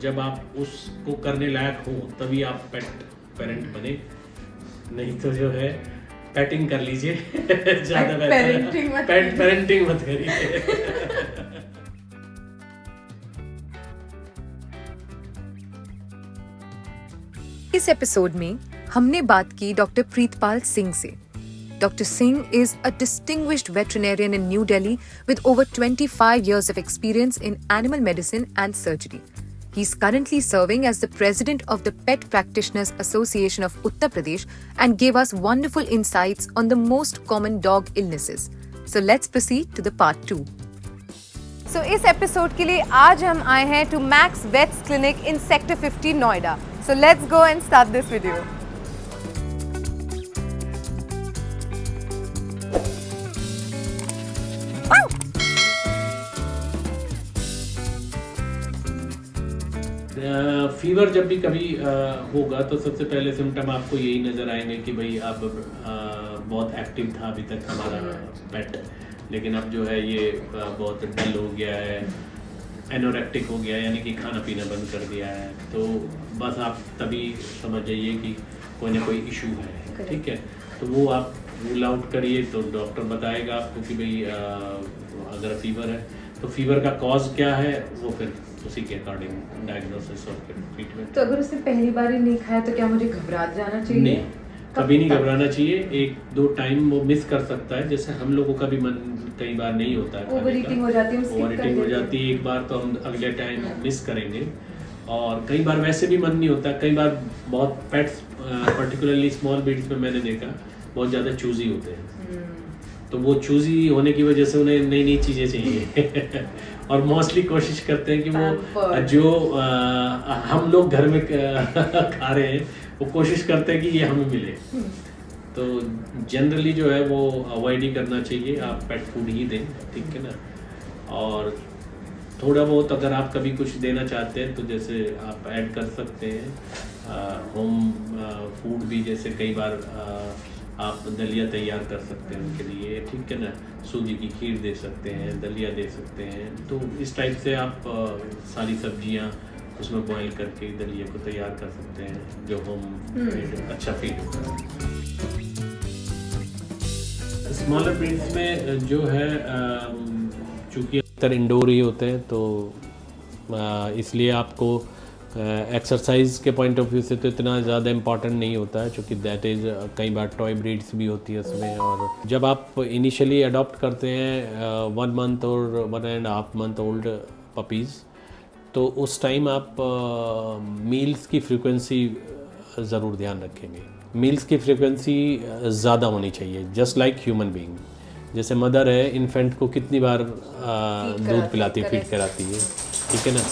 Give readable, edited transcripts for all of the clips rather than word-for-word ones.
जब आप उसको करने लायक हो तभी आप पेट पेरेंट बने, नहीं तो जो है पेटिंग कर लीजिए ज्यादा बेहतर है। पेट पेरेंटिंग मत करिए। इस एपिसोड में हमने बात की डॉक्टर प्रीतपाल सिंह से। Dr. Singh is a distinguished veterinarian in New Delhi with over 25 years of experience in animal medicine and surgery. He's currently serving as the president of the Pet Practitioners Association of Uttar Pradesh and gave us wonderful insights on the most common dog illnesses. So let's proceed to the part 2. So इस episode के लिए आज हम आए हैं to Max Vets Clinic in Sector 50 Noida. So let's go and start this video. Fever जब भी कभी होगा तो सबसे पहले सिम्टम आपको यही नज़र आएंगे कि भाई आप बहुत एक्टिव था अभी तक हमारा पेट, लेकिन अब जो है ये बहुत डल हो गया है, एनोरेक्टिक हो गया, यानी कि खाना पीना बंद कर दिया है। तो बस आप तभी समझ जाइए कि कोई ना कोई इशू है, ठीक है। तो वो आप रूल आउट करिए, तो डॉक्टर बताएगा आपको कि भाई अगर फीवर है तो फीवर का कॉज क्या है, वो फिर उसी के अकॉर्डिंग डायग्नोसिस और फिर ट्रीटमेंट। तो अगर उसने पहली बार ही नहीं खाया तो क्या मुझे घबरा जाना चाहिए? नहीं, कभी नहीं घबराना चाहिए। एक दो टाइम वो मिस कर सकता है, जैसे हम लोगों का भी मन कई बार नहीं होता है, ओवर ईटिंग हो जाती है, ओवर ईटिंग हो जाती है। एक बार तो हम अगले टाइम मिस करेंगे, और कई बार वैसे भी मन नहीं होता। कई बार बहुत पेट्स पर्टिकुलरली स्मॉल ब्रीड्स में मैंने देखा बहुत ज़्यादा चूजी होते हैं, तो वो चूजी होने की वजह से उन्हें नई नई चीज़ें चाहिए और मोस्टली कोशिश करते हैं कि वो जो हम लोग घर में खा रहे हैं वो कोशिश करते हैं कि ये हमें मिले। तो जनरली जो है वो अवॉइड ही करना चाहिए, आप पेट फूड ही दें, ठीक है ना। और थोड़ा बहुत अगर आप कभी कुछ देना चाहते हैं तो जैसे आप ऐड कर सकते हैं होम फूड भी, जैसे कई बार आप दलिया तैयार कर सकते हैं उनके लिए, ठीक है ना। सूजी की खीर दे सकते हैं, दलिया दे सकते हैं। तो इस टाइप से आप सारी सब्जियां उसमें बॉईल करके दलिया को तैयार कर सकते हैं, जो होम अच्छा फीड होता है। स्मॉलर ब्रीड्स में जो है चूँकि अक्सर इंडोर ही होते हैं, तो इसलिए आपको एक्सरसाइज के पॉइंट ऑफ व्यू से तो इतना ज़्यादा इम्पॉर्टेंट नहीं होता है, क्योंकि दैट इज़ कई बार टॉय ब्रीड्स भी होती है उसमें। और जब आप इनिशियली अडॉप्ट करते हैं 1 मंथ और 1.5 मंथ ओल्ड पपीज़, तो उस टाइम आप मील्स की फ्रीक्वेंसी ज़रूर ध्यान रखेंगे। मील्स की फ्रीक्वेंसी ज़्यादा होनी चाहिए, जस्ट लाइक ह्यूमन बीइंग। जैसे मदर है, इन्फेंट को कितनी बार दूध पिलाती है, फीड कराती है, ठीक है ना।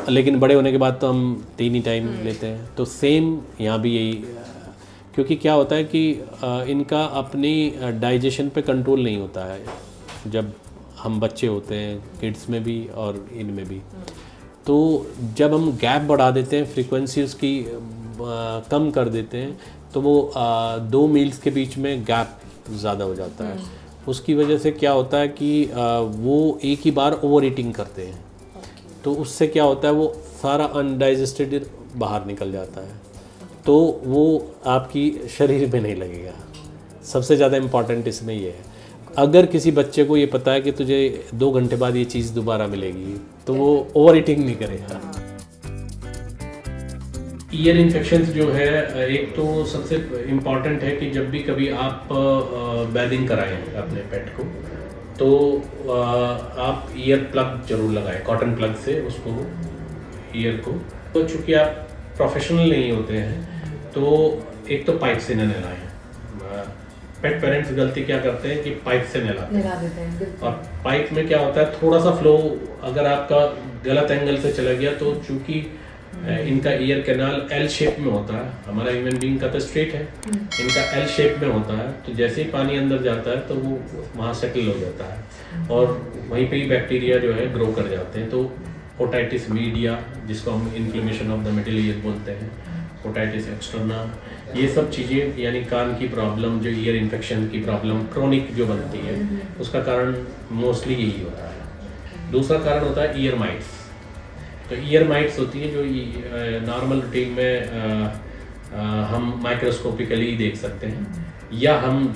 लेकिन बड़े होने के बाद तो हम 3 ही टाइम लेते हैं। तो सेम यहाँ भी यही, क्योंकि क्या होता है कि इनका अपनी डाइजेशन पे कंट्रोल नहीं होता है जब हम बच्चे होते हैं, किड्स में भी और इनमें भी। तो जब हम गैप बढ़ा देते हैं, फ्रीक्वेंसी उसकी कम कर देते हैं, तो वो 2 मील्स के बीच में गैप ज़्यादा हो जाता है। उसकी वजह से क्या होता है कि वो एक ही बार ओवर ईटिंग करते हैं, तो उससे क्या होता है वो सारा अनडाइजेस्टेड बाहर निकल जाता है, तो वो आपकी शरीर में नहीं लगेगा। सबसे ज़्यादा इम्पॉर्टेंट इसमें ये है। अगर किसी बच्चे को ये पता है कि तुझे 2 घंटे बाद ये चीज़ दोबारा मिलेगी, तो वो ओवर ईटिंग नहीं करेगा। ईयर इन्फेक्शंस जो है, एक तो सबसे इम्पॉर्टेंट है कि जब भी कभी आप बैदिंग कराएं अपने पेट को, तो आप ईयर प्लग जरूर लगाएं, कॉटन प्लग से उसको ईयर को। तो चूँकि आप प्रोफेशनल नहीं होते हैं, तो एक तो पाइप से न नहलाएं। पेट पेरेंट्स गलती क्या करते हैं कि पाइप से नहला देते हैं, और पाइप में क्या होता है थोड़ा सा फ्लो अगर आपका गलत एंगल से चला गया, तो चूँकि इनका ईयर कैनाल एल शेप में होता है, हमारा ह्यूमन बीइंग का तो स्ट्रेट है, इनका एल शेप में होता है, तो जैसे ही पानी अंदर जाता है तो वो वहाँ सेटल हो जाता है और वहीं पे ही बैक्टीरिया जो है ग्रो कर जाते हैं। तो ओटाइटिस मीडिया, जिसको हम inflammation of the middle ear बोलते हैं, ओटाइटिस एक्सटर्ना, ये सब चीज़ें, यानी कान की प्रॉब्लम, जो ईयर इन्फेक्शन की प्रॉब्लम क्रोनिक जो बनती है, उसका कारण मोस्टली यही होता है। दूसरा कारण होता है ईयर माइट्स। तो ईयर माइट्स होती हैं जो नॉर्मल रूटीन में हम माइक्रोस्कोपिकली देख सकते हैं, या हम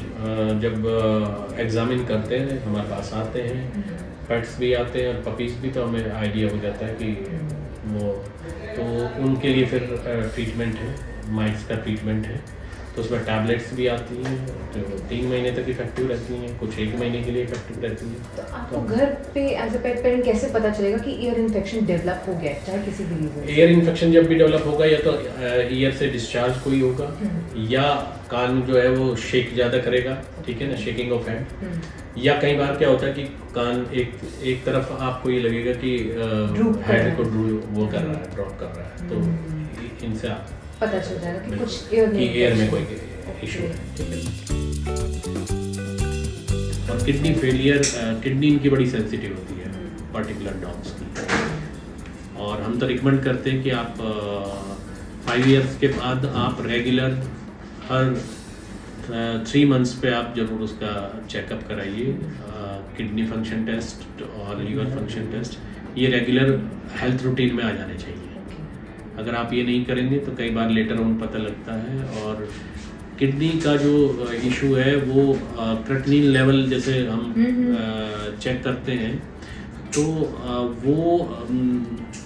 जब एग्जामिन करते हैं हमारे पास आते हैं, पेट्स भी आते हैं और पपीज़ भी, तो हमें आइडिया हो जाता है कि वो, तो उनके लिए फिर ट्रीटमेंट है, माइट्स का ट्रीटमेंट है। तो उसमें टैबलेट्स भी आती हैं जो 3 महीने तक इफेक्टिव रहती हैं, कुछ 1 महीने के लिए इफेक्टिव रहती हैं। तो आपको घर पे एज अ पेट पेरेंट कैसे पता चलेगा कि ईयर इन्फेक्शन डेवलप हो गया है, चाहे किसी भी रीजन से? ईयर इन्फेक्शन जब भी डेवलप होगा, या तो ईयर से डिस्चार्ज कोई होगा, या कान जो है वो शेक ज़्यादा करेगा, ठीक है ना, शेकिंग ऑफ हैंड, या कई बार क्या होता है कि कान एक तरफ आपको ये लगेगा कि हेड को वो कर रहा है, ड्रॉप कर रहा है, तो इनसे आप पता चल जाएगा कि कुछ एयर में कोई इशू है, ठीक है। और किडनी फेलियर, किडनी इनकी बड़ी सेंसिटिव होती है पर्टिकुलर डॉग्स की, और हम तो रिकमेंड करते हैं कि आप 5 इयर्स के बाद आप रेगुलर हर 3 मंथ्स पे आप जरूर उसका चेकअप कराइए, किडनी फंक्शन टेस्ट और लीवर फंक्शन टेस्ट, ये रेगुलर हेल्थ रूटीन में आ जाने चाहिए। अगर आप ये नहीं करेंगे तो कई बार लेटर ऑन पता लगता है। और किडनी का जो इशू है वो क्रेटिनिन लेवल जैसे हम चेक करते हैं, तो वो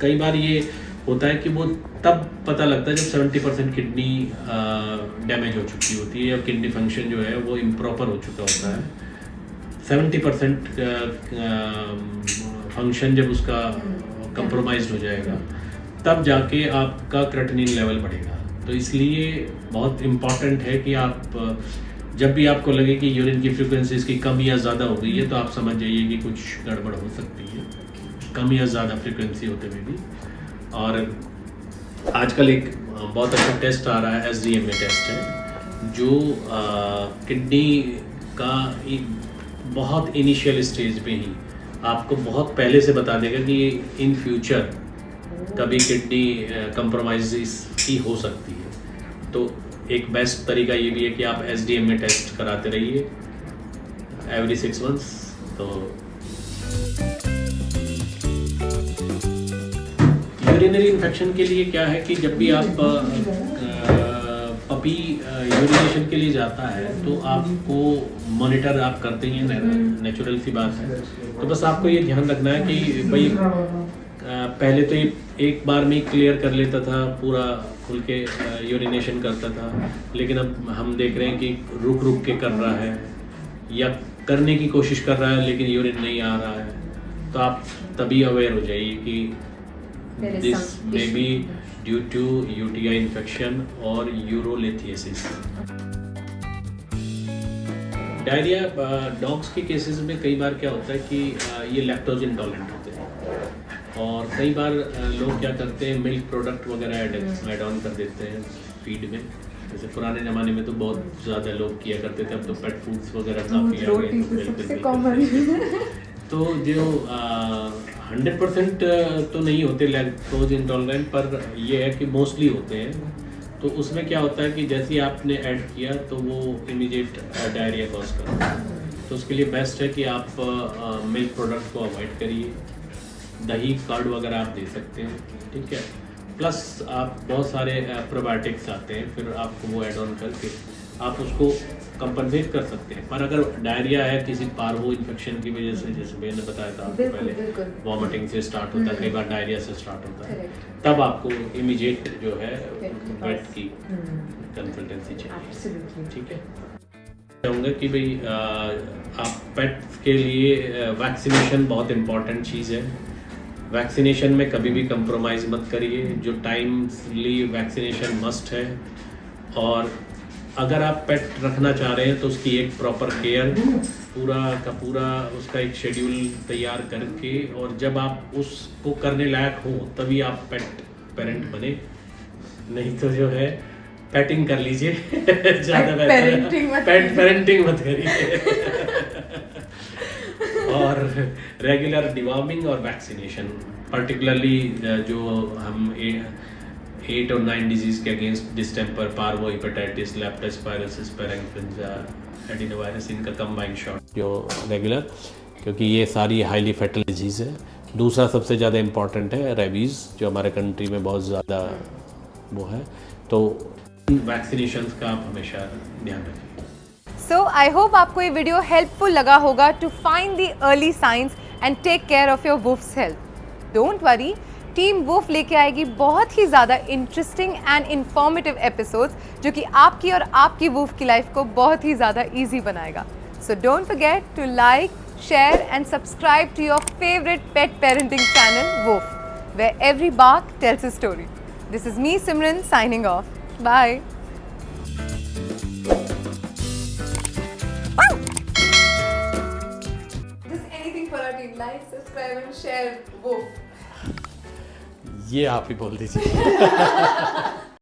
कई बार ये होता है कि वो तब पता लगता है जब 70% किडनी डैमेज हो चुकी होती है, या किडनी फंक्शन जो है वो इम्प्रॉपर हो चुका होता है। 70% फंक्शन जब उसका कंप्रोमाइज्ड हो जाएगा, तब जाके आपका क्रेटिनिन लेवल बढ़ेगा। तो इसलिए बहुत इम्पॉर्टेंट है कि आप जब भी आपको लगे कि यूरिन की फ्रीक्वेंसी इसकी कम या ज़्यादा हो गई है, तो आप समझ जाइए कि कुछ गड़बड़ हो सकती है, कम या ज़्यादा फ्रीक्वेंसी होते हुए भी। और आजकल एक बहुत अच्छा टेस्ट आ रहा है, SDMA टेस्ट है, जो किडनी का बहुत इनिशियल स्टेज पे ही आपको बहुत पहले से बता देगा कि इन फ्यूचर कभी किडनी कंप्रोमाइज की हो सकती है। तो एक बेस्ट तरीका ये भी है कि आप SDMA टेस्ट कराते रहिए एवरी 6 मंथ्स। तो यूरिनरी इन्फेक्शन के लिए क्या है कि जब भी आप पपी यूरिनेशन के लिए जाता है तो आपको मॉनिटर आप करते ही हैं, नेचुरल सी बात है। तो बस आपको ये ध्यान रखना है कि भाई पहले तो ये एक बार में क्लियर कर लेता था, पूरा खुल के यूरिनेशन करता था, लेकिन अब हम देख रहे हैं कि रुक रुक के कर रहा है, या करने की कोशिश कर रहा है लेकिन यूरिन नहीं आ रहा है। तो आप तभी अवेयर हो जाइए कि this may be due to UTI infection और यूरोलिथियासिस। डायरिया डॉग्स के केसेस में कई बार क्या होता है कि ये लैक्टोज इंटॉलरेंट होते हैं, और कई बार लोग क्या करते हैं, मिल्क प्रोडक्ट वगैरह ऐड ऑन कर देते हैं फीड में। जैसे पुराने ज़माने में तो बहुत ज़्यादा लोग किया करते थे, अब तो पेट फूड्स वगैरह काफ़ी आ गए। तो जो 100% तो नहीं होते लैक्टोज इंटॉलरेंट, पर ये है कि मोस्टली होते हैं। तो उसमें क्या होता है कि जैसे ही आपने ऐड किया तो वो इमीडिएट डायरिया कॉज करता है। तो उसके लिए बेस्ट है कि आप मिल्क प्रोडक्ट को अवॉइड करिए, दही कर्ड वगैरह आप दे सकते हैं, ठीक है। प्लस आप बहुत सारे प्रोबायोटिक्स आते हैं, फिर आपको वो ऐड ऑन करके आप उसको कंपनसेट कर सकते हैं। पर अगर डायरिया है किसी पार्वो इन्फेक्शन की वजह से, जैसे मैंने बताया था आपको पहले, वॉमिटिंग से स्टार्ट होता है, कई बार डायरिया से स्टार्ट होता है, तब आपको इमीडिएट जो है वेट की कंसल्टेंसी चाहिए, ठीक है। चाहूँगा कि भाई आप पेट्स के लिए वैक्सीनेशन बहुत इम्पॉर्टेंट चीज़ है। वैक्सीनेशन में कभी भी कंप्रोमाइज़ मत करिए, जो टाइमली वैक्सीनेशन मस्ट है। और अगर आप पेट रखना चाह रहे हैं तो उसकी एक प्रॉपर केयर, पूरा का पूरा उसका एक शेड्यूल तैयार करके, और जब आप उसको करने लायक हो तभी आप पेट पेरेंट बने, नहीं तो जो है पेटिंग कर लीजिए ज़्यादा बेहतर, पेट पेरेंटिंग मत करिए। और रेगुलर डिवॉर्मिंग और वैक्सीनेशन, पर्टिकुलरली जो हम 8 और 9 डिजीज़ के against distemper, parvo, hepatitis, leptospirosis, parainfluenza, adenovirus, इनका कंबाइंड शॉट जो रेगुलर, क्योंकि ये सारी हाईली फैटल डिजीज़ है दूसरा सबसे ज़्यादा इम्पॉर्टेंट है रेबीज़, जो हमारे कंट्री में बहुत ज़्यादा वो है, तो वैक्सीनेशन का आप हमेशा ध्यान रखें। सो आई होप आपको ये वीडियो हेल्पफुल लगा होगा to find the early signs and take care of your Woof's health. Don't worry, team Woof लेके आएगी बहुत ही ज़्यादा इंटरेस्टिंग एंड इंफॉर्मेटिव एपिसोड्स जो कि आपकी और आपकी वुफ की लाइफ को बहुत ही ज़्यादा ईजी बनाएगा। So don't forget to like, share and subscribe to your favorite pet parenting channel Woof, where every bark tells a story. This is me Simran signing off. Bye. Just anything for our team. Like, subscribe and share Woof. ये आप ही बोल दीजिए।